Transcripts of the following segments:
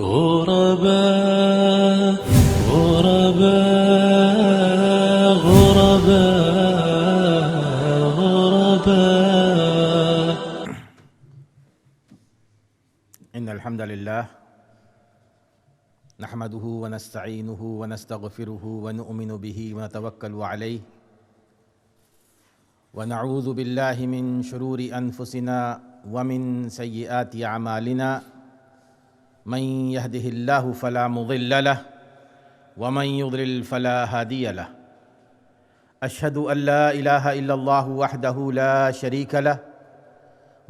غرباء غرباء غرباء غرباء. إن الحمد لله نحمده ونستعينه ونستغفره ونؤمن به ونتوكل عليه ونعوذ بالله من شرور أنفسنا ومن سيئات أعمالنا من يهده الله فلا مضل له ومن يضلل فلا هادي له. أشهد أن لا إله إلا الله وحده لا شريك له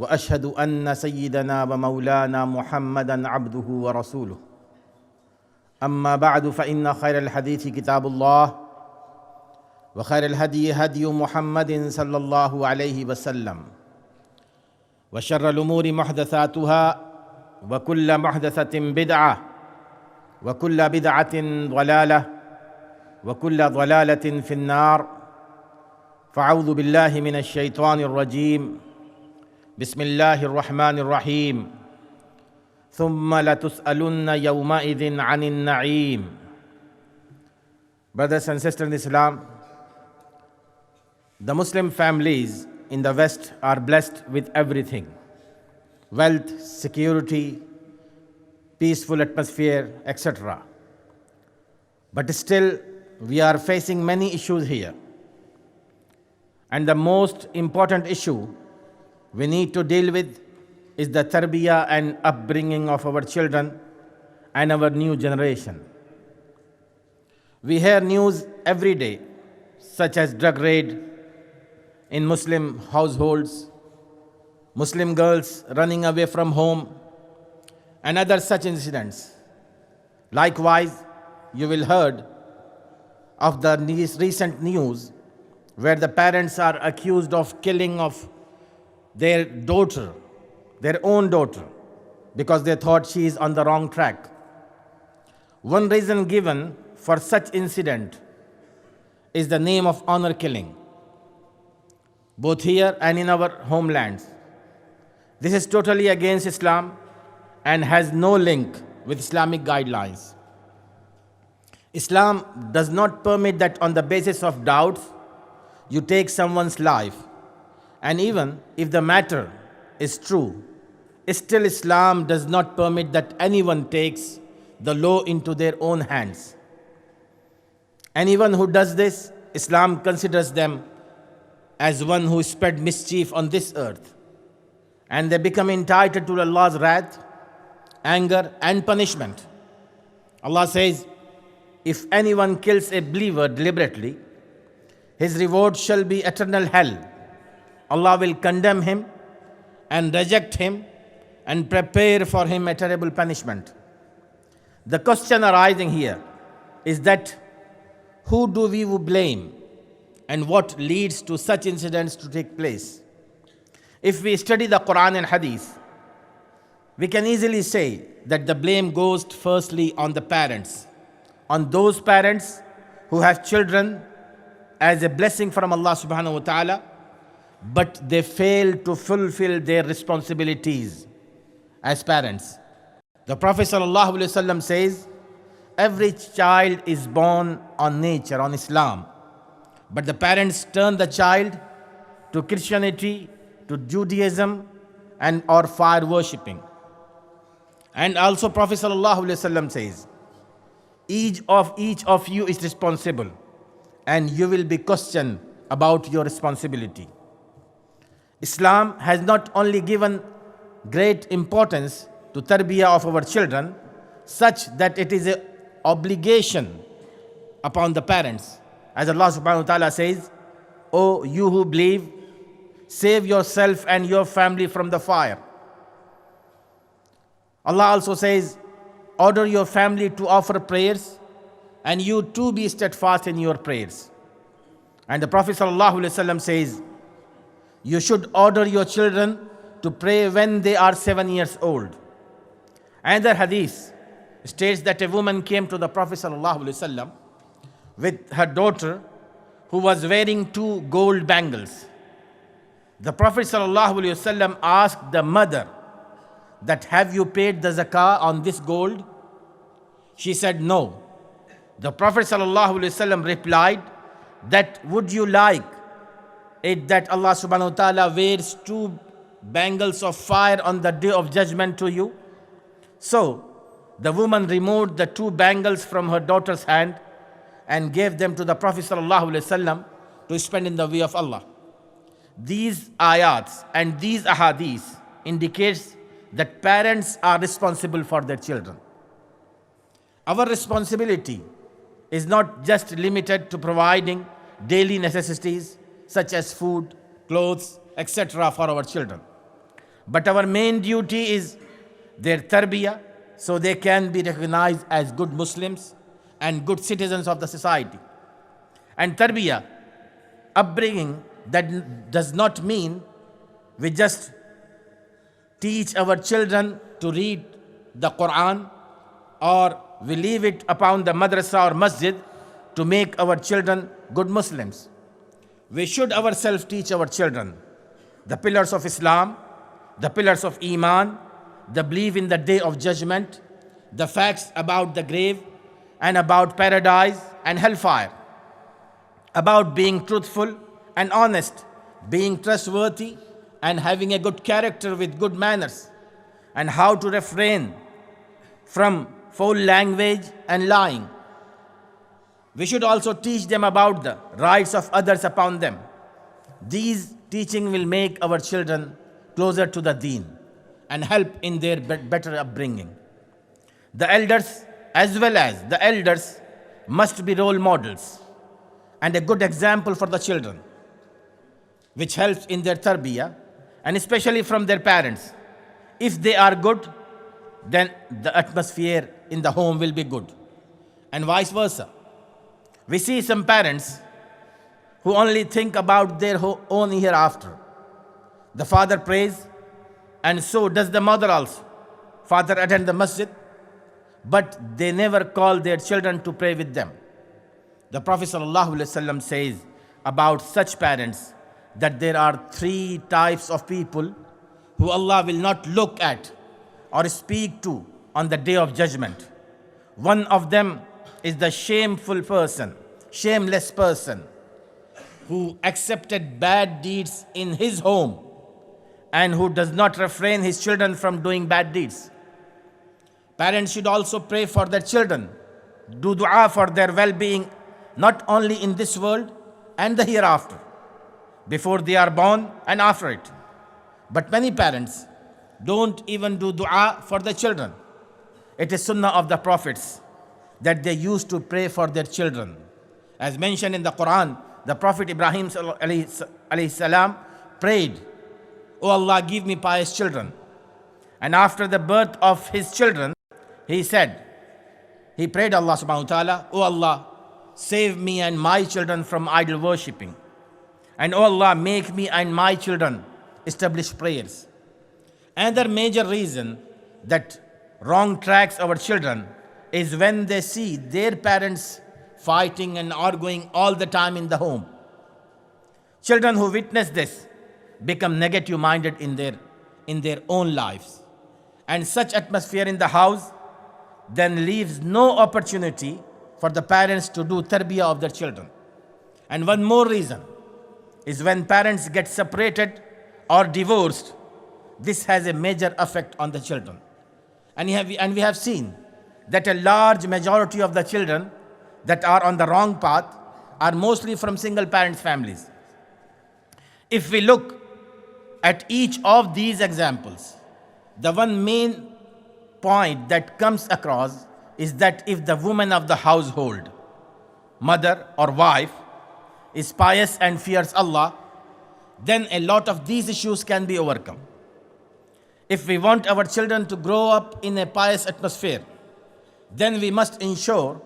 وأشهد أن سيدنا ومولانا محمدًا عبده ورسوله. أما بعد فإن خير الحديث كتاب الله وخير الهدي هدي محمد صلى الله عليه وسلم وشر الأمور محدثاتها وكل محدثة بدعة وكل بدعة ضلالة وكل ضلالة في النار. فأعوذ بالله من الشيطان الرجيم. بسم الله الرحمن الرحيم. ثم لتسألن يومئذ عن النعيم. Brothers and sisters in Islam, the Muslim families in the West are blessed with everything: wealth, security, peaceful atmosphere, etc. But still, we are facing many issues here. And the most important issue we need to deal with is the tarbiyah and upbringing of our children and our new generation. We hear news every day, such as drug raid in Muslim households, Muslim girls running away from home, and other such incidents. Likewise, you will heard of the recent news where the parents are accused of killing of their daughter, their own daughter, because they thought she is on the wrong track. One reason given for such incident is the name of honor killing, both here and in our homelands. This is totally against Islam and has no link with Islamic guidelines. Islam does not permit that on the basis of doubts you take someone's life. And even if the matter is true, still Islam does not permit that anyone takes the law into their own hands. Anyone who does this, Islam considers them as one who spread mischief on this earth, and they become entitled to Allah's wrath, anger, and punishment. Allah says, if anyone kills a believer deliberately, his reward shall be eternal hell. Allah will condemn him and reject him and prepare for him a terrible punishment. The question arising here is that who do we blame and what leads to such incidents to take place? If we study the Quran and Hadith, we can easily say that the blame goes firstly on the parents, on those parents who have children as a blessing from Allah subhanahu wa ta'ala, but they fail to fulfill their responsibilities as parents. The Prophet sallallahu alaihi wasallam says, every child is born on nature, on Islam, but the parents turn the child to Christianity, to Judaism, and or fire worshipping. And also Prophet sallallahu alaihi wasallam says, each of you is responsible, and you will be questioned about your responsibility. Islam has not only given great importance to tarbiyah of our children, such that it is an obligation upon the parents. As Allah subhanahu wa ta'ala says, O you who believe, save yourself and your family from the fire. Allah also says, order your family to offer prayers, and you too be steadfast in your prayers. And the Prophet sallallahu alaihi wasallam says, you should order your children to pray when they are 7 years old. Another hadith states that a woman came to the Prophet sallallahu alaihi wasallam with her daughter who was wearing 2 gold bangles. The Prophet ﷺ asked the mother that, have you paid the zakah on this gold? She said, no. The Prophet ﷺ replied that, would you like it that Allah subhanahu wa ta'ala wears two bangles of fire on the day of judgment to you? So the woman removed the two bangles from her daughter's hand and gave them to the Prophet ﷺ to spend in the way of Allah. These ayats and these ahadith indicates that parents are responsible for their children. Our responsibility is not just limited to providing daily necessities such as food, clothes, etc. for our children. But our main duty is their tarbiyah, so they can be recognized as good Muslims and good citizens of the society. And tarbiyah, upbringing, that does not mean we just teach our children to read the Quran, or we leave it upon the madrasa or masjid to make our children good Muslims. We should ourselves teach our children the pillars of Islam, the pillars of Iman, the belief in the day of judgment, the facts about the grave and about paradise and hellfire, about being truthful and honest, being trustworthy and having a good character with good manners, and how to refrain from foul language and lying. We should also teach them about the rights of others upon them. These teaching will make our children closer to the deen and help in their better upbringing. The elders, as well as the elders, must be role models and a good example for the children, which helps in their tarbiyah, and especially from their parents. If they are good, then the atmosphere in the home will be good, and vice versa. We see some parents who only think about their own hereafter. The father prays, and so does the mother also. Father attend the masjid, but they never call their children to pray with them. The Prophet ﷺ says about such parents that there are three types of people who Allah will not look at or speak to on the day of judgment. One of them is the shameful person, shameless person, who accepted bad deeds in his home and who does not refrain his children from doing bad deeds. Parents should also pray for their children, do dua for their well-being, not only in this world and the hereafter, before they are born and after it. But many parents don't even do dua for their children. It is sunnah of the prophets that they used to pray for their children. As mentioned in the Quran, the Prophet Ibrahim alayhi salam prayed, "O Allah, give me pious children." And after the birth of his children, he prayed Allah subhanahu wa ta'ala, "O Allah, save me and my children from idol worshipping. And O Allah, make me and my children establish prayers." Another major reason that wrong tracks our children is when they see their parents fighting and arguing all the time in the home. Children who witness this become negative minded in their own lives. And such atmosphere in the house then leaves no opportunity for the parents to do tarbiyah of their children. And one more reason is when parents get separated or divorced, this has a major effect on the children. And we have seen that a large majority of the children that are on the wrong path are mostly from single parents' families. If we look at each of these examples, the one main point that comes across is that if the woman of the household, mother or wife, is pious and fears Allah, then a lot of these issues can be overcome. If we want our children to grow up in a pious atmosphere, then we must ensure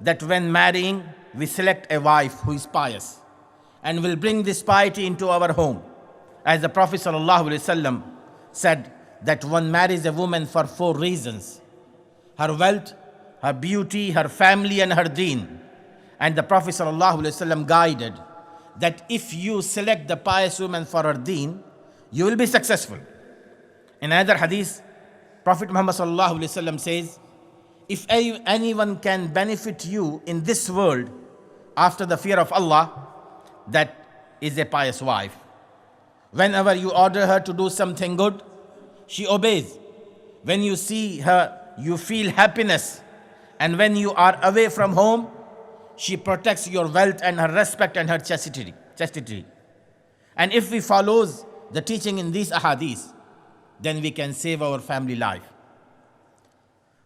that when marrying, we select a wife who is pious and will bring this piety into our home. As the Prophet ﷺ said that one marries a woman for 4 reasons: her wealth, her beauty, her family, and her deen. And the Prophet ﷺ guided that if you select the pious woman for her deen, you will be successful. In another hadith, Prophet Muhammad ﷺ says, if anyone can benefit you in this world after the fear of Allah, that is a pious wife. Whenever you order her to do something good, she obeys. When you see her, you feel happiness. And when you are away from home, she protects your wealth and her respect and her chastity. And if we follow the teaching in these ahadith, then we can save our family life.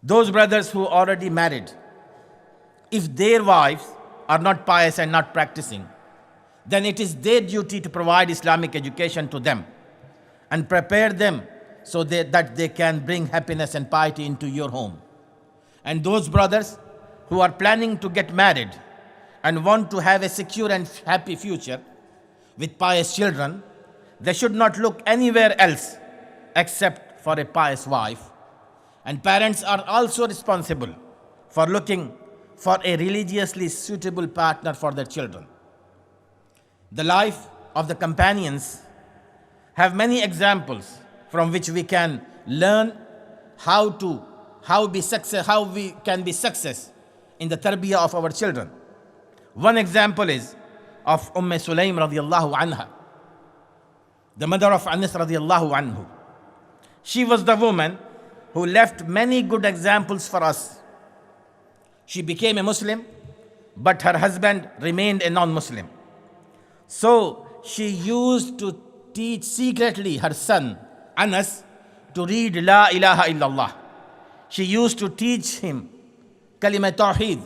Those brothers who are already married, if their wives are not pious and not practicing, then it is their duty to provide Islamic education to them and prepare them so that they can bring happiness and piety into your home. And those brothers who are planning to get married and want to have a secure and happy future with pious children, they should not look anywhere else except for a pious wife. And parents are also responsible for looking for a religiously suitable partner for their children. The life of the companions have many examples from which we can learn how we can be success in the tarbiyah of our children. One example is of Sulaym radiallahu anha, the mother of Anas radiallahu anhu. She was the woman who left many good examples for us. She became a Muslim, but her husband remained a non-Muslim. So she used to teach secretly her son, Anas, to read La ilaha illallah. She used to teach him Kalima Tawheed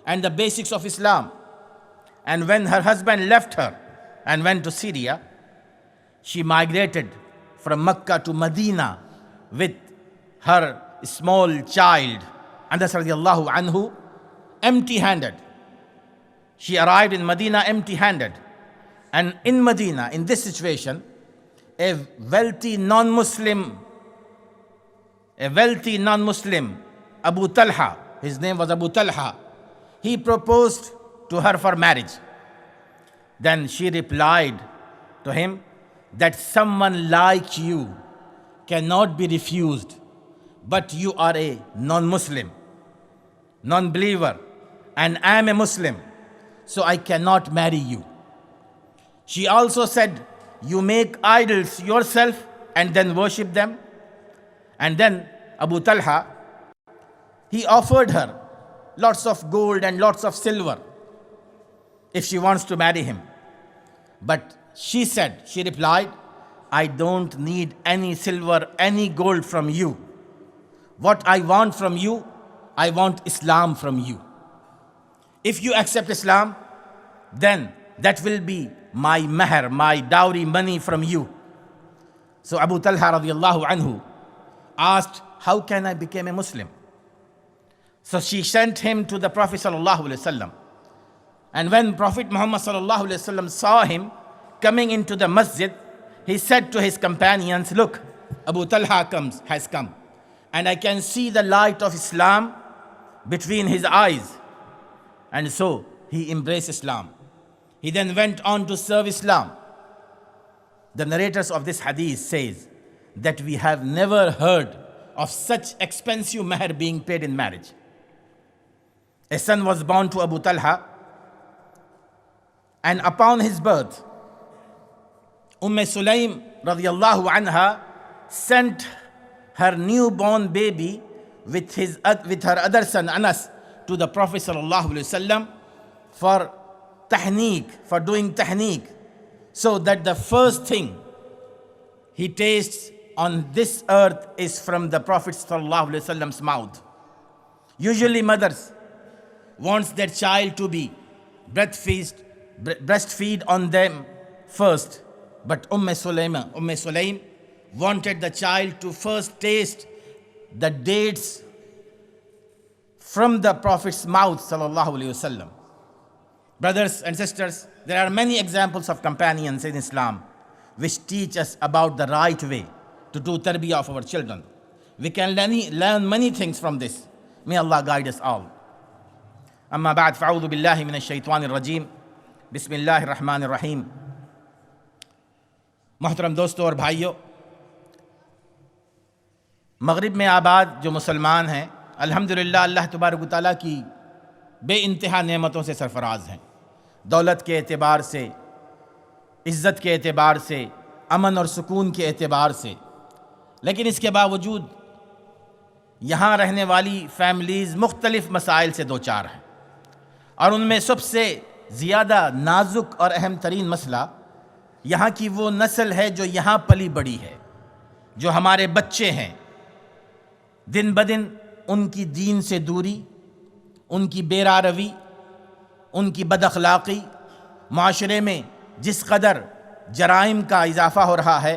and the basics of Islam. And when her husband left her and went to Syria, she migrated from Mecca to Medina with her small child, Anas radiallahu anhu, empty-handed. She arrived in Medina empty-handed. And in Medina, in this situation, a wealthy non-Muslim, Abu Talha, his name was Abu Talha, he proposed to her for marriage. Then she replied to him that someone like you cannot be refused, but you are a non-Muslim, non-believer, and I am a Muslim, so I cannot marry you. She also said, you make idols yourself and then worship them. And then Abu Talha, he offered her lots of gold and lots of silver if she wants to marry him. But she replied, I don't need any silver, any gold from you. What I want from you, I want Islam from you. If you accept Islam, then that will be my mahr, my dowry money from you. So Abu Talha radiallahu anhu asked, how can I become a Muslim? So she sent him to the Prophet sallallahu alaihi wasallam. And when Prophet Muhammad sallallahu alaihi wasallam saw him coming into the masjid, he said to his companions, look, Abu Talha has come. And I can see the light of Islam between his eyes. And so he embraced Islam. He then went on to serve Islam. The narrators of this hadith says that we have never heard of such expensive mahr being paid in marriage. A son was born to Abu Talha, and upon his birth, Sulaym radiallahu anha sent her newborn baby with her other son Anas to the Prophet sallallahu alaihi wasallam for doing tahneek, so that the first thing he tastes on this earth is from the Prophet sallallahu alaihi wasallam's mouth. Usually mothers wants their child to be breastfeed on them first, but Sulaym wanted the child to first taste the dates from the Prophet's mouth sallallahu alaihi wasallam. Brothers and sisters, there are many examples of companions in Islam which teach us about the right way to do tarbiyah of our children. We can learn many things from this. May Allah guide us all. Amma ba'd, fa'udhu billahi minash shaitanir rajim. Bismillahir rahmanir rahim. محترم دوستوں اور بھائیوں، مغرب میں آباد جو مسلمان ہیں الحمدللہ اللہ تبارک و تعالیٰ کی بے انتہا نعمتوں سے سرفراز ہیں، دولت کے اعتبار سے، عزت کے اعتبار سے، امن اور سکون کے اعتبار سے، لیکن اس کے باوجود یہاں رہنے والی فیملیز مختلف مسائل سے دوچار ہیں، اور ان میں سب سے زیادہ نازک اور اہم ترین مسئلہ یہاں کی وہ نسل ہے جو یہاں پلی بڑی ہے، جو ہمارے بچے ہیں۔ دن بدن ان کی دین سے دوری، ان کی بے راروی، ان کی بد اخلاقی، معاشرے میں جس قدر جرائم کا اضافہ ہو رہا ہے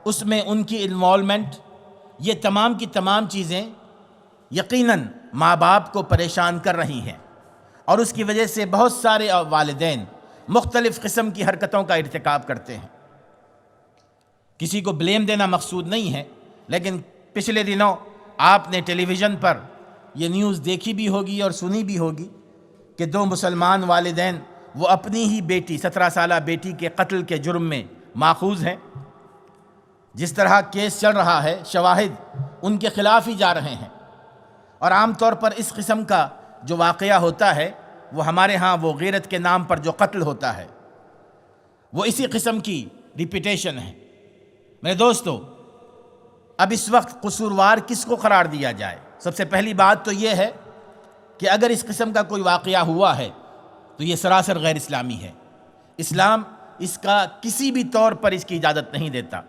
اس میں ان کی انوالومنٹ، یہ تمام کی تمام چیزیں یقیناً ماں باپ کو پریشان کر رہی ہیں، اور اس کی وجہ سے بہت سارے والدین مختلف قسم کی حرکتوں کا ارتکاب کرتے ہیں۔ کسی کو بلیم دینا مقصود نہیں ہے، لیکن پچھلے دنوں آپ نے ٹیلی ویژن پر یہ نیوز دیکھی بھی ہوگی اور سنی بھی ہوگی کہ 2 مسلمان والدین وہ اپنی ہی بیٹی 17 سالہ بیٹی کے قتل کے جرم میں ماخوذ ہیں۔ جس طرح کیس چل رہا ہے، شواہد ان کے خلاف ہی جا رہے ہیں، اور عام طور پر اس قسم کا جو واقعہ ہوتا ہے وہ ہمارے ہاں وہ غیرت کے نام پر جو قتل ہوتا ہے وہ اسی قسم کی ریپیٹیشن ہے۔ میرے دوستو، اب اس وقت قصوروار کس کو قرار دیا جائے؟ سب سے پہلی بات تو یہ ہے کہ اگر اس قسم کا کوئی واقعہ ہوا ہے تو یہ سراسر غیر اسلامی ہے۔ اسلام اس کا کسی بھی طور پر اس کی اجازت نہیں دیتا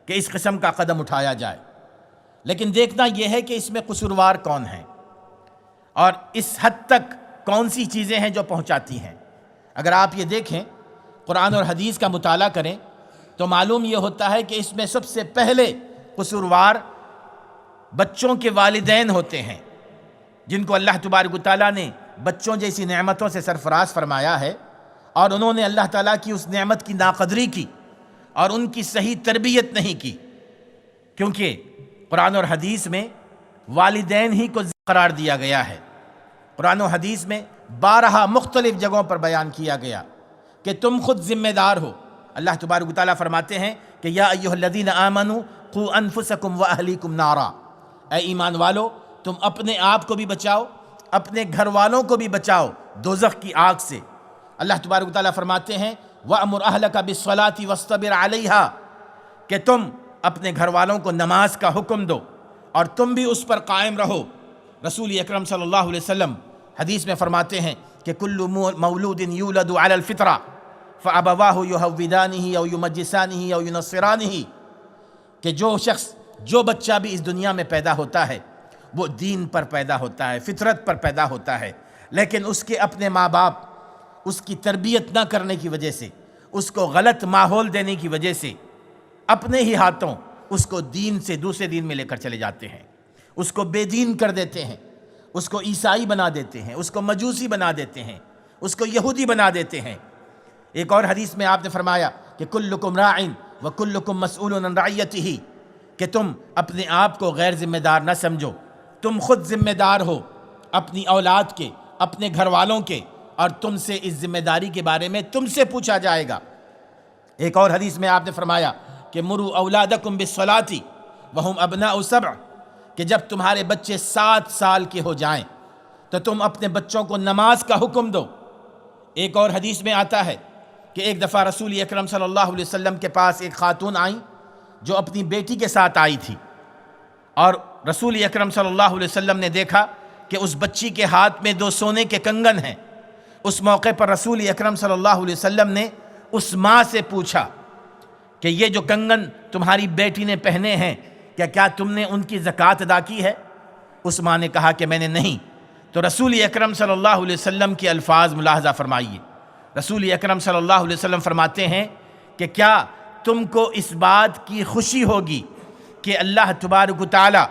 کہ اس قسم کا قدم اٹھایا جائے، لیکن دیکھنا یہ ہے کہ اس میں قصوروار کون ہیں اور اس حد تک کون سی چیزیں ہیں جو پہنچاتی ہیں۔ اگر آپ یہ دیکھیں، قرآن اور حدیث کا مطالعہ کریں تو معلوم یہ ہوتا ہے کہ اس میں سب سے پہلے قصوروار بچوں کے والدین ہوتے ہیں، جن کو اللہ تبارک و تعالیٰ نے بچوں جیسی نعمتوں سے سرفراز فرمایا ہے، اور انہوں نے اللہ تعالیٰ کی اس نعمت کی ناقدری کی اور ان کی صحیح تربیت نہیں کی، کیونکہ قرآن اور حدیث میں والدین ہی کو قرار دیا گیا ہے۔ قرآن و حدیث میں 12 مختلف جگہوں پر بیان کیا گیا کہ تم خود ذمہ دار ہو۔ اللہ تبارک و تعالیٰ فرماتے ہیں کہ یا ایھا الذین آمنوا قوا انفسکم واہلیکم نارا، اے ایمان والو تم اپنے آپ کو بھی بچاؤ، اپنے گھر والوں کو بھی بچاؤ دوزخ کی آگ سے۔ اللہ تبارک و تعالیٰ فرماتے ہیں وَأْمُرْ أَهْلَكَ بِالصَّلَاةِ وَاصْطَبِرْ عَلَيْهَا، کہ تم اپنے گھر والوں کو نماز کا حکم دو اور تم بھی اس پر قائم رہو۔ رسول اکرم صلی اللہ علیہ وسلم حدیث میں فرماتے ہیں کہ کل مولود یولد علی الفطرہ فابواہ یہودانہ او یمجسانہ او ینصرانہ، کہ جو شخص، جو بچہ بھی اس دنیا میں پیدا ہوتا ہے وہ دین پر پیدا ہوتا ہے، فطرت پر پیدا ہوتا ہے، لیکن اس کے اپنے ماں باپ اس کی تربیت نہ کرنے کی وجہ سے، اس کو غلط ماحول دینے کی وجہ سے اپنے ہی ہاتھوں اس کو دین سے دوسرے دین میں لے کر چلے جاتے ہیں، اس کو بے دین کر دیتے ہیں، اس کو عیسائی بنا دیتے ہیں، اس کو مجوسی بنا دیتے ہیں، اس کو یہودی بنا دیتے ہیں۔ ایک اور حدیث میں آپ نے فرمایا کہ کلکم راع وکلکم مسئول عن رعیتہ، کہ تم اپنے آپ کو غیر ذمہ دار نہ سمجھو، تم خود ذمہ دار ہو اپنی اولاد کے، اپنے گھر والوں کے، اور تم سے اس ذمہ داری کے بارے میں تم سے پوچھا جائے گا۔ ایک اور حدیث میں آپ نے فرمایا کہ مروا اولادکم بالصلاۃ وہم ابناء 7، کہ جب تمہارے بچے 7 سال کے ہو جائیں تو تم اپنے بچوں کو نماز کا حکم دو۔ ایک اور حدیث میں آتا ہے کہ ایک دفعہ رسول اکرم صلی اللہ علیہ وسلم کے پاس ایک خاتون آئیں جو اپنی بیٹی کے ساتھ آئی تھی، اور رسول اکرم صلی اللہ علیہ وسلم نے دیکھا کہ اس بچی کے ہاتھ میں 2 سونے کے کنگن ہیں۔ اس موقع پر رسول اکرم صلی اللہ علیہ وسلم نے اس ماں سے پوچھا کہ یہ جو کنگن تمہاری بیٹی نے پہنے ہیں کیا تم نے ان کی زکوٰۃ ادا کی ہے؟ اس ماں نے کہا کہ میں نے نہیں۔ تو رسول اکرم صلی اللہ علیہ وسلم کے الفاظ ملاحظہ فرمائیے۔ رسول اکرم صلی اللہ علیہ وسلم فرماتے ہیں کہ کیا تم کو اس بات کی خوشی ہوگی کہ اللہ تبارک و تعالی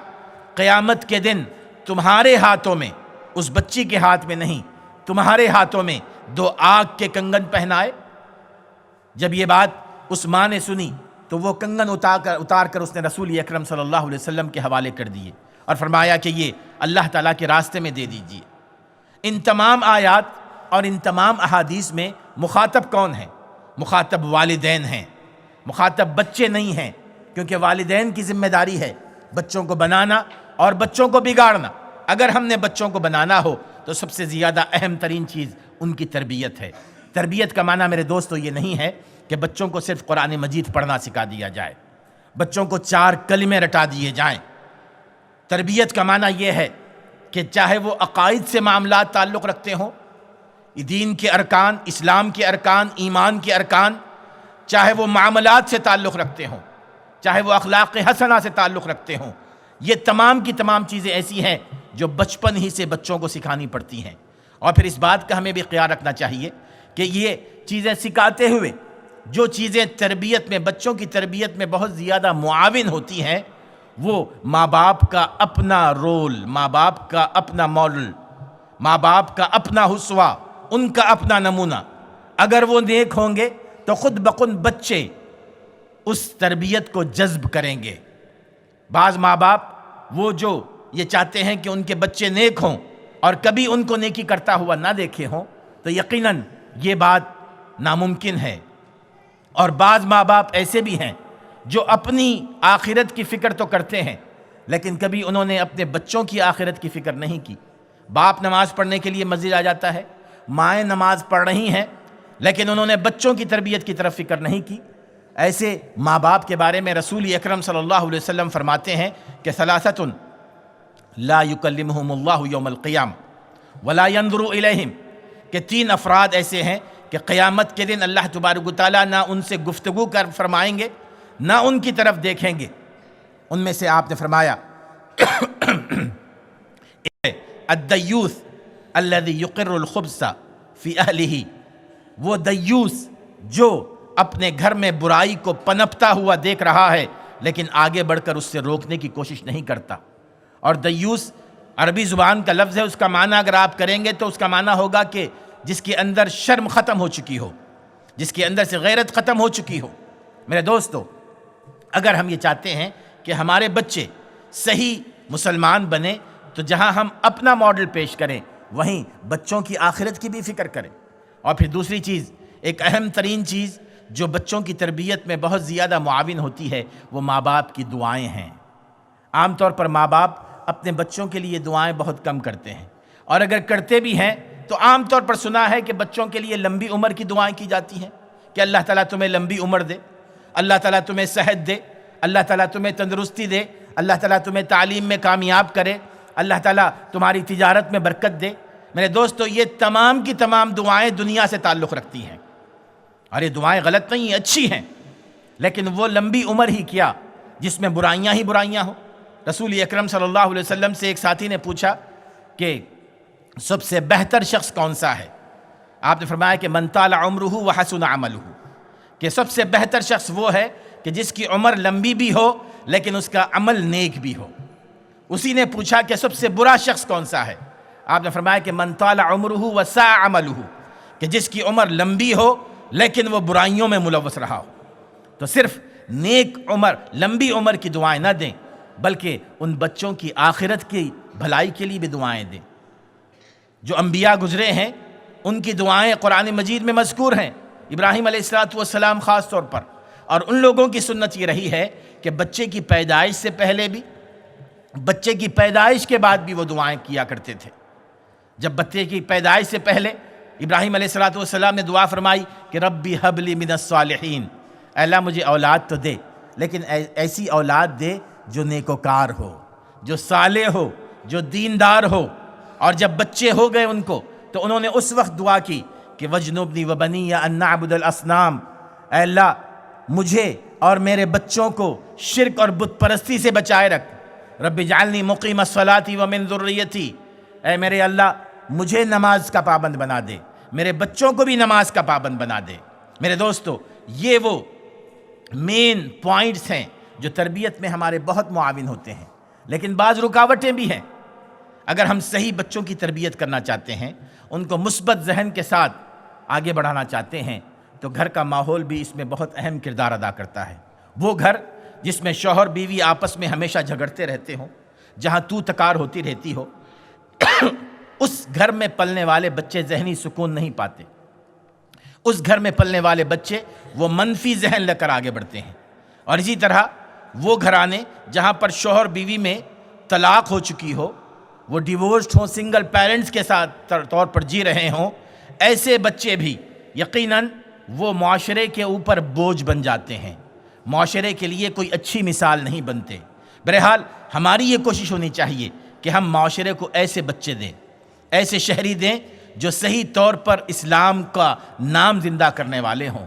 قیامت کے دن تمہارے ہاتھوں میں، اس بچی کے ہاتھ میں نہیں، تمہارے ہاتھوں میں 2 آگ کے کنگن پہنائے؟ جب یہ بات اس ماں نے سنی تو وہ کنگن اتار کر اس نے رسول اکرم صلی اللہ علیہ وسلم کے حوالے کر دیے اور فرمایا کہ یہ اللہ تعالیٰ کے راستے میں دے دیجیے۔ ان تمام آیات اور ان تمام احادیث میں مخاطب کون ہیں؟ مخاطب والدین ہیں، مخاطب بچے نہیں ہیں، کیونکہ والدین کی ذمہ داری ہے بچوں کو بنانا اور بچوں کو بگاڑنا۔ اگر ہم نے بچوں کو بنانا ہو تو سب سے زیادہ اہم ترین چیز ان کی تربیت ہے۔ تربیت کا معنی میرے دوستو یہ نہیں ہے کہ بچوں کو صرف قرآن مجید پڑھنا سکھا دیا جائے، بچوں کو 4 کلمے رٹا دیے جائیں۔ تربیت کا معنی یہ ہے کہ چاہے وہ عقائد سے معاملات تعلق رکھتے ہوں، دین کے ارکان، اسلام کے ارکان، ایمان کے ارکان، چاہے وہ معاملات سے تعلق رکھتے ہوں، چاہے وہ اخلاق حسنہ سے تعلق رکھتے ہوں، یہ تمام کی تمام چیزیں ایسی ہیں جو بچپن ہی سے بچوں کو سکھانی پڑتی ہیں۔ اور پھر اس بات کا ہمیں بھی خیال رکھنا چاہیے کہ یہ چیزیں سکھاتے ہوئے جو چیزیں تربیت میں، بچوں کی تربیت میں بہت زیادہ معاون ہوتی ہیں، وہ ماں باپ کا اپنا رول، ماں باپ کا اپنا ماڈل، ماں باپ کا اپنا اسوہ، ان کا اپنا نمونہ۔ اگر وہ نیک ہوں گے تو خود بخود بچے اس تربیت کو جذب کریں گے۔ بعض ماں باپ وہ جو یہ چاہتے ہیں کہ ان کے بچے نیک ہوں اور کبھی ان کو نیکی کرتا ہوا نہ دیکھے ہوں، تو یقیناً یہ بات ناممکن ہے۔ اور بعض ماں باپ ایسے بھی ہیں جو اپنی آخرت کی فکر تو کرتے ہیں، لیکن کبھی انہوں نے اپنے بچوں کی آخرت کی فکر نہیں کی۔ باپ نماز پڑھنے کے لیے مسجد آ جاتا ہے، مائیں نماز پڑھ رہی ہیں، لیکن انہوں نے بچوں کی تربیت کی طرف فکر نہیں کی۔ ایسے ماں باپ کے بارے میں رسول اکرم صلی اللہ علیہ وسلم فرماتے ہیں کہ ثلاثۃ لا یکلمہم اللہ یوم القیامہ ولا ینظر الیہم، کہ 3 افراد ایسے ہیں کہ قیامت کے دن اللہ تبارک و تعالیٰ نہ ان سے گفتگو کر فرمائیں گے، نہ ان کی طرف دیکھیں گے۔ ان میں سے آپ نے فرمایا الدیوث الذی یقر الخبث فی اہلہ، وہ دیوس جو اپنے گھر میں برائی کو پنپتا ہوا دیکھ رہا ہے لیکن آگے بڑھ کر اس سے روکنے کی کوشش نہیں کرتا۔ اور دیوس عربی زبان کا لفظ ہے، اس کا معنی اگر آپ کریں گے تو اس کا معنی ہوگا کہ جس کے اندر شرم ختم ہو چکی ہو، جس کے اندر سے غیرت ختم ہو چکی ہو۔ میرے دوستو، اگر ہم یہ چاہتے ہیں کہ ہمارے بچے صحیح مسلمان بنیں تو جہاں ہم اپنا ماڈل پیش کریں وہیں بچوں کی آخرت کی بھی فکر کریں۔ اور پھر دوسری چیز، ایک اہم ترین چیز جو بچوں کی تربیت میں بہت زیادہ معاون ہوتی ہے، وہ ماں باپ کی دعائیں ہیں۔ عام طور پر ماں باپ اپنے بچوں کے لیے دعائیں بہت کم کرتے ہیں، اور اگر کرتے بھی ہیں تو عام طور پر سنا ہے کہ بچوں کے لیے لمبی عمر کی دعائیں کی جاتی ہیں کہ اللہ تعالیٰ تمہیں لمبی عمر دے، اللہ تعالیٰ تمہیں صحت دے، اللہ تعالیٰ تمہیں تندرستی دے، اللہ تعالیٰ تمہیں تعلیم میں کامیاب کرے، اللہ تعالیٰ تمہاری تجارت میں برکت دے۔ میرے دوستو، یہ تمام کی تمام دعائیں دنیا سے تعلق رکھتی ہیں، اور یہ دعائیں غلط نہیں، اچھی ہیں، لیکن وہ لمبی عمر ہی کیا جس میں برائیاں ہی برائیاں ہوں۔ رسول اکرم صلی اللہ علیہ وسلم سے ایک ساتھی نے پوچھا کہ سب سے بہتر شخص کون سا ہے؟ آپ نے فرمایا کہ من طال عمرہ وحسن عملہ، کہ سب سے بہتر شخص وہ ہے کہ جس کی عمر لمبی بھی ہو لیکن اس کا عمل نیک بھی ہو۔ اسی نے پوچھا کہ سب سے برا شخص کون سا ہے؟ آپ نے فرمایا کہ من طال عمرہ وساء عملہ، کہ جس کی عمر لمبی ہو لیکن وہ برائیوں میں ملوث رہا ہو۔ تو صرف نیک عمر، لمبی عمر کی دعائیں نہ دیں، بلکہ ان بچوں کی آخرت کی بھلائی کے لیے بھی دعائیں دیں۔ جو انبیاء گزرے ہیں ان کی دعائیں قرآن مجید میں مذکور ہیں، ابراہیم علیہ السلام خاص طور پر، اور ان لوگوں کی سنت یہ رہی ہے کہ بچے کی پیدائش سے پہلے بھی، بچے کی پیدائش کے بعد بھی وہ دعائیں کیا کرتے تھے۔ جب بچے کی پیدائش سے پہلے ابراہیم علیہ السلام نے دعا فرمائی کہ ربی ہب لی من الصالحین، اے اللہ مجھے اولاد تو دے لیکن ایسی اولاد دے جو نیکوکار ہو، جو صالح ہو، جو دیندار ہو۔ اور جب بچے ہو گئے ان کو تو انہوں نے اس وقت دعا کی کہ وجنبنی وبنی ان نعبد الاصنام، اے اللہ مجھے اور میرے بچوں کو شرک اور بت پرستی سے بچائے رکھ۔ رب اجعلنی مقیم الصلاۃ ومن ذریتی، اے میرے اللہ مجھے نماز کا پابند بنا دے، میرے بچوں کو بھی نماز کا پابند بنا دے۔ میرے دوستو، یہ وہ مین پوائنٹس ہیں جو تربیت میں ہمارے بہت معاون ہوتے ہیں، لیکن بعض رکاوٹیں بھی ہیں۔ اگر ہم صحیح بچوں کی تربیت کرنا چاہتے ہیں، ان کو مثبت ذہن کے ساتھ آگے بڑھانا چاہتے ہیں، تو گھر کا ماحول بھی اس میں بہت اہم کردار ادا کرتا ہے۔ وہ گھر جس میں شوہر بیوی آپس میں ہمیشہ جھگڑتے رہتے ہوں، جہاں تو تکار ہوتی رہتی ہو، اس گھر میں پلنے والے بچے ذہنی سکون نہیں پاتے۔ اس گھر میں پلنے والے بچے وہ منفی ذہن لے کر آگے بڑھتے ہیں۔ اور اسی طرح وہ گھرانے جہاں پر شوہر بیوی میں طلاق ہو چکی ہو، وہ ڈیورسڈ ہوں، سنگل پیرنٹس کے ساتھ طور پر جی رہے ہوں، ایسے بچے بھی یقیناً وہ معاشرے کے اوپر بوجھ بن جاتے ہیں، معاشرے کے لیے کوئی اچھی مثال نہیں بنتے۔ بہرحال ہماری یہ کوشش ہونی چاہیے کہ ہم معاشرے کو ایسے بچے دیں، ایسے شہری دیں جو صحیح طور پر اسلام کا نام زندہ کرنے والے ہوں۔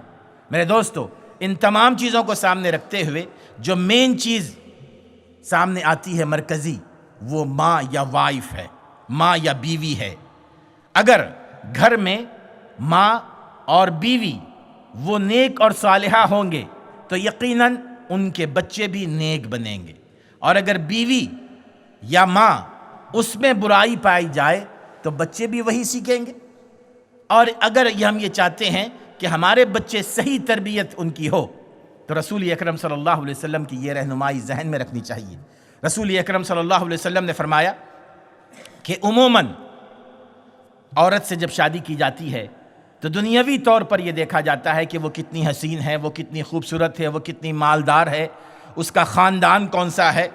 میرے دوستو، ان تمام چیزوں کو سامنے رکھتے ہوئے جو مین چیز سامنے آتی ہے مرکزی، وہ ماں یا وائف ہے، ماں یا بیوی ہے۔ اگر گھر میں ماں اور بیوی وہ نیک اور صالحہ ہوں گے تو یقیناً ان کے بچے بھی نیک بنیں گے، اور اگر بیوی یا ماں اس میں برائی پائی جائے تو بچے بھی وہی سیکھیں گے۔ اور اگر ہم یہ چاہتے ہیں کہ ہمارے بچے صحیح تربیت ان کی ہو تو رسول اکرم صلی اللہ علیہ وسلم کی یہ رہنمائی ذہن میں رکھنی چاہیے۔ رسول اکرم صلی اللہ علیہ وسلم نے فرمایا کہ عموماً عورت سے جب شادی کی جاتی ہے تو دنیاوی طور پر یہ دیکھا جاتا ہے کہ وہ کتنی حسین ہے، وہ کتنی خوبصورت ہے، وہ کتنی مالدار ہے، اس کا خاندان کون سا ہے۔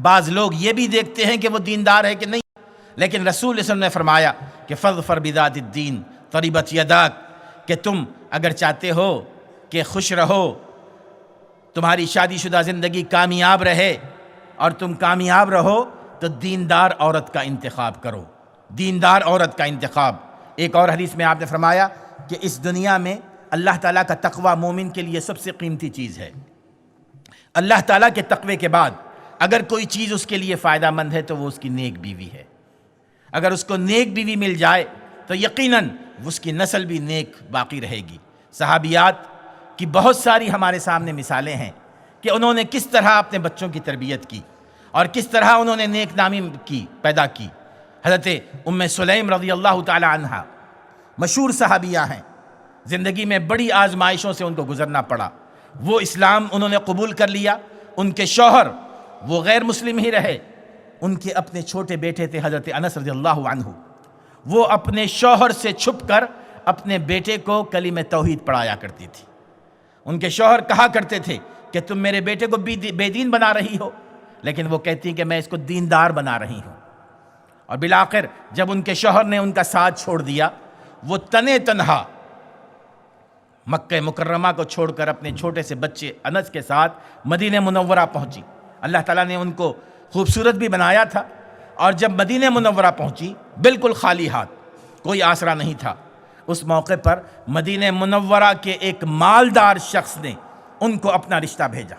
بعض لوگ یہ بھی دیکھتے ہیں کہ وہ دیندار ہے کہ نہیں، لیکن رسول صلی اللہ علیہ وسلم نے فرمایا کہ فاظفر بذات الدین تربت یداک، کہ تم اگر چاہتے ہو کہ خوش رہو، تمہاری شادی شدہ زندگی کامیاب رہے اور تم کامیاب رہو تو دیندار عورت کا انتخاب کرو، دیندار عورت کا انتخاب۔ ایک اور حدیث میں آپ نے فرمایا کہ اس دنیا میں اللہ تعالیٰ کا تقوی مومن کے لیے سب سے قیمتی چیز ہے۔ اللہ تعالیٰ کے تقوی کے بعد اگر کوئی چیز اس کے لیے فائدہ مند ہے تو وہ اس کی نیک بیوی ہے۔ اگر اس کو نیک بیوی مل جائے تو یقیناً اس کی نسل بھی نیک باقی رہے گی۔ صحابیات کی بہت ساری ہمارے سامنے مثالیں ہیں کہ انہوں نے کس طرح اپنے بچوں کی تربیت کی اور کس طرح انہوں نے نیک نامی پیدا کی۔ حضرت ام سلیم رضی اللہ تعالی عنہ مشہور صحابیہ ہیں، زندگی میں بڑی آزمائشوں سے ان کو گزرنا پڑا۔ وہ اسلام انہوں نے قبول کر لیا، ان کے شوہر وہ غیر مسلم ہی رہے۔ ان کے اپنے چھوٹے بیٹے تھے حضرت انس رضی اللہ عنہ، وہ اپنے شوہر سے چھپ کر اپنے بیٹے کو کلمہ توحید پڑھایا کرتی تھی۔ ان کے شوہر کہا کرتے تھے کہ تم میرے بیٹے کو بے دین بنا رہی ہو، لیکن وہ کہتی کہ میں اس کو دیندار بنا رہی ہوں۔ اور بالآخر جب ان کے شوہر نے ان کا ساتھ چھوڑ دیا، وہ تنے تنہا مکہ مکرمہ کو چھوڑ کر اپنے چھوٹے سے بچے انس کے ساتھ مدینہ منورہ پہنچی۔ اللہ تعالیٰ نے ان کو خوبصورت بھی بنایا تھا، اور جب مدینہ منورہ پہنچی بالکل خالی ہاتھ، کوئی آسرا نہیں تھا، اس موقع پر مدینہ منورہ کے ایک مالدار شخص نے ان کو اپنا رشتہ بھیجا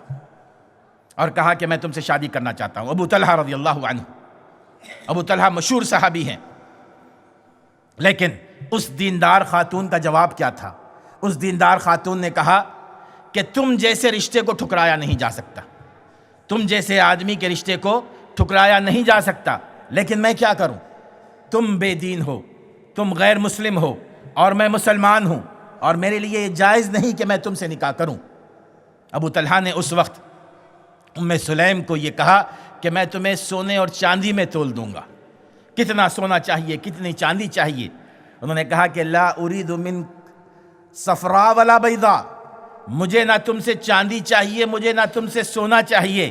اور کہا کہ میں تم سے شادی کرنا چاہتا ہوں۔ ابو طلحہ رضی اللہ عنہ، ابو طلحہ مشہور صحابی ہیں، لیکن اس دیندار خاتون کا جواب کیا تھا؟ اس دیندار خاتون نے کہا کہ تم جیسے رشتے کو ٹھکرایا نہیں جا سکتا، تم جیسے آدمی کے رشتے کو ٹھکرایا نہیں جا سکتا، لیکن میں کیا کروں؟ تم بے دین ہو، تم غیر مسلم ہو اور میں مسلمان ہوں، اور میرے لیے یہ جائز نہیں کہ میں تم سے نکاح کروں۔ ابو طلحہ نے اس وقت ام سلیم کو یہ کہا کہ میں تمہیں سونے اور چاندی میں تول دوں گا، کتنا سونا چاہیے، کتنی چاندی چاہیے؟ انہوں نے کہا کہ لا ارید من صفراء ولا بیضاء، مجھے نہ تم سے چاندی چاہیے، مجھے نہ تم سے سونا چاہیے،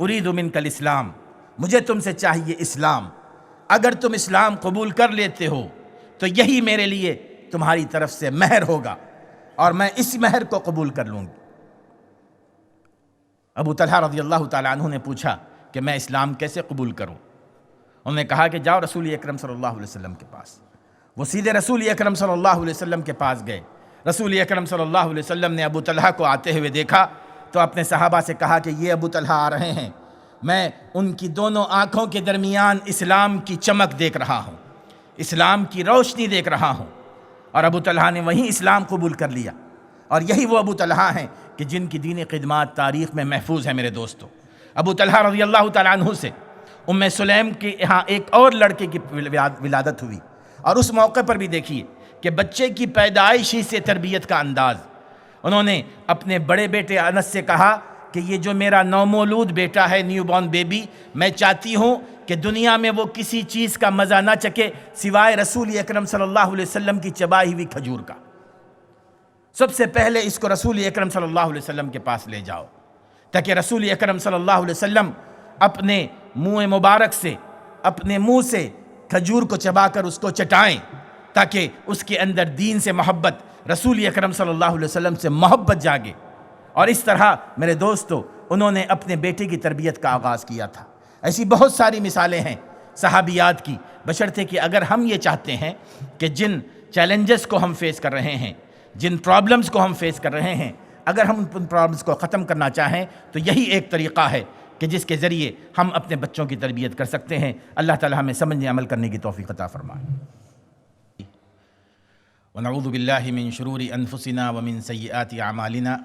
ارید منک الاسلام، مجھے تم سے چاہیے اسلام۔ اگر تم اسلام قبول کر لیتے ہو تو یہی میرے لیے تمہاری طرف سے مہر ہوگا، اور میں اس مہر کو قبول کر لوں گی۔ ابو طلحہ رضی اللہ تعالیٰ عنہ نے پوچھا کہ میں اسلام کیسے قبول کروں؟ انہوں نے کہا کہ جاؤ رسول اکرم صلی اللہ علیہ وسلم کے پاس۔ وہ سیدھے رسول اکرم صلی اللہ علیہ وسلم کے پاس گئے۔ رسول اکرم صلی اللہ علیہ وسلم نے ابو طلحہ کو آتے ہوئے دیکھا تو اپنے صحابہ سے کہا کہ یہ ابو طلحہ آ رہے ہیں، میں ان کی دونوں آنکھوں کے درمیان اسلام کی چمک دیکھ رہا ہوں، اسلام کی روشنی دیکھ رہا ہوں۔ اور ابو طلحہ نے وہیں اسلام قبول کر لیا، اور یہی وہ ابو طلحہ ہیں کہ جن کی دینی خدمات تاریخ میں محفوظ ہیں۔ میرے دوستو، ابو طلحہ رضی اللہ تعالیٰ عنہ سے ام سلیم کے یہاں ایک اور لڑکے کی ولادت ہوئی، اور اس موقع پر بھی دیکھیے کہ بچے کی پیدائش ہی سے تربیت کا انداز۔ انہوں نے اپنے بڑے بیٹے انس سے کہا کہ یہ جو میرا نومولود بیٹا ہے، نیو بورن بیبی، میں چاہتی ہوں کہ دنیا میں وہ کسی چیز کا مزہ نہ چکے سوائے رسول اکرم صلی اللہ علیہ وسلم کی چبائی ہوئی کھجور کا۔ سب سے پہلے اس کو رسول اکرم صلی اللہ علیہ وسلم کے پاس لے جاؤ، تاکہ رسول اکرم صلی اللہ علیہ وسلم اپنے منہ مبارک سے اپنے منہ سے کھجور کو چبا کر اس کو چٹائیں تاکہ اس کے اندر دین سے محبت، رسول اکرم صلی اللہ علیہ وسلم سے محبت جاگے۔ اور اس طرح میرے دوستو انہوں نے اپنے بیٹے کی تربیت کا آغاز کیا تھا۔ ایسی بہت ساری مثالیں ہیں صحابیات کی، بشرطے کہ اگر ہم یہ چاہتے ہیں کہ جن چیلنجز کو ہم فیس کر رہے ہیں، جن پرابلمز کو ہم فیس کر رہے ہیں، اگر ہم ان پرابلمز کو ختم کرنا چاہیں تو یہی ایک طریقہ ہے کہ جس کے ذریعے ہم اپنے بچوں کی تربیت کر سکتے ہیں۔ اللہ تعالی ہمیں سمجھنے عمل کرنے کی توفیق عطا فرمائے۔ ونعوذ باللہ من شرور انفسنا ومن سیئات اعمالنا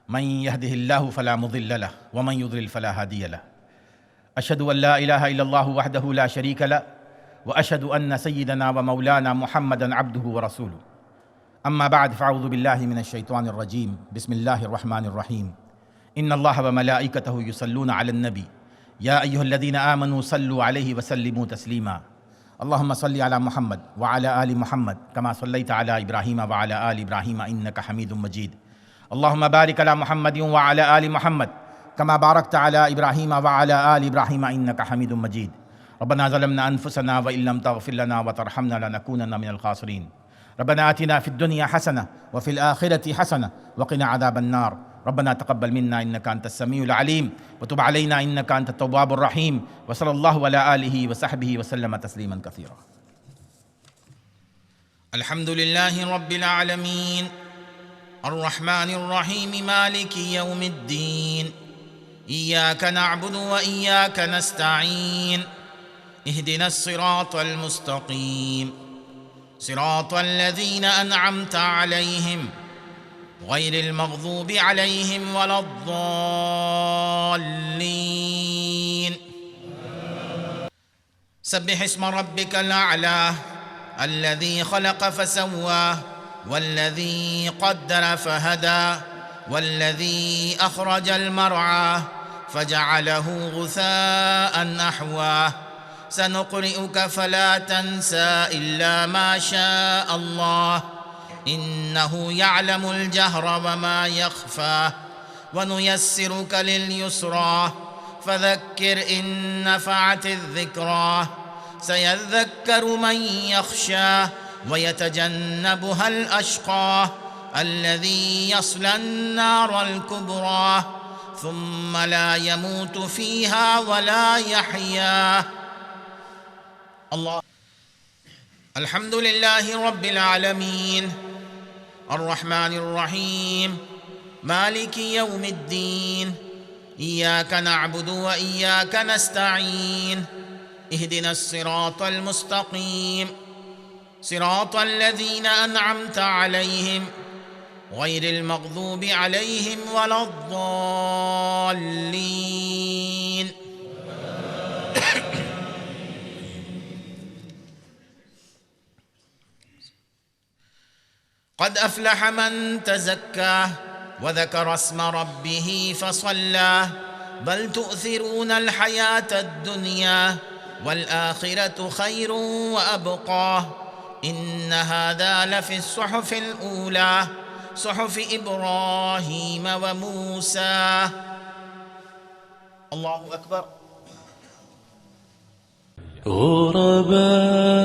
من يهده الله فلا مضل له ومن يضلل فلا هادي له اشهد ان لا اله الا الله وحده لا شريك له واشهد ان سيدنا ومولانا محمدا عبده ورسوله اما بعد فاعوذ بالله من الشيطان الرجيم بسم الله الرحمن الرحيم ان الله وملائكته يصلون على النبي يا ايها الذين امنوا صلوا عليه وسلموا تسليما اللهم صل على محمد وعلى ال محمد كما صليت على ابراهيم وعلى ال ابراهيم انك حميد مجيد اللهم بارك على محمد وعلى آل محمد كما باركت على إبراهيم وعلى آل إبراهيم إنك حميد مجيد ربنا ظلمنا أنفسنا وإن لم تغفر لنا وترحمنا لنكونن من الخاسرين ربنا آتنا في الدنيا حسنة وفي الآخرة حسنة وقنا عذاب النار ربنا تقبل منا إنك أنت السميع العليم وتب علينا إنك أنت التواب الرحيم وصلى الله على آله وصحبه وسلم تسليما كثيرا الحمد لله رب العالمين الرحمن الرحيم مالك يوم الدين إياك نعبد وإياك نستعين اهدنا الصراط المستقيم صراط الذين أنعمت عليهم غير المغضوب عليهم ولا الضالين سبح اسم ربك الأعلى الذي خلق فسوى والذي قدر فهدى والذي أخرج المرعى فجعله غثاء أحواه سنقرئك فلا تنسى إلا ما شاء الله إنه يعلم الجهر وما يخفى ونيسرك لليسرى فذكر إن نفعت الذكرى سيذكر من يخشى ويتجنبها الأشقى الذي يصلى النار الكبرى ثم لا يموت فيها ولا يحيا الله الحمد لله رب العالمين الرحمن الرحيم مالك يوم الدين إياك نعبد وإياك نستعين اهدنا الصراط المستقيم صراط الذين أنعمت عليهم غير المغضوب عليهم ولا الضالين قد أفلح من تزكى وذكر اسم ربه فصلى بل تؤثرون الحياة الدنيا والآخرة خير وأبقى إن هذا لفي الصحف الأولى صحف إبراهيم وموسى الله أكبر غرباء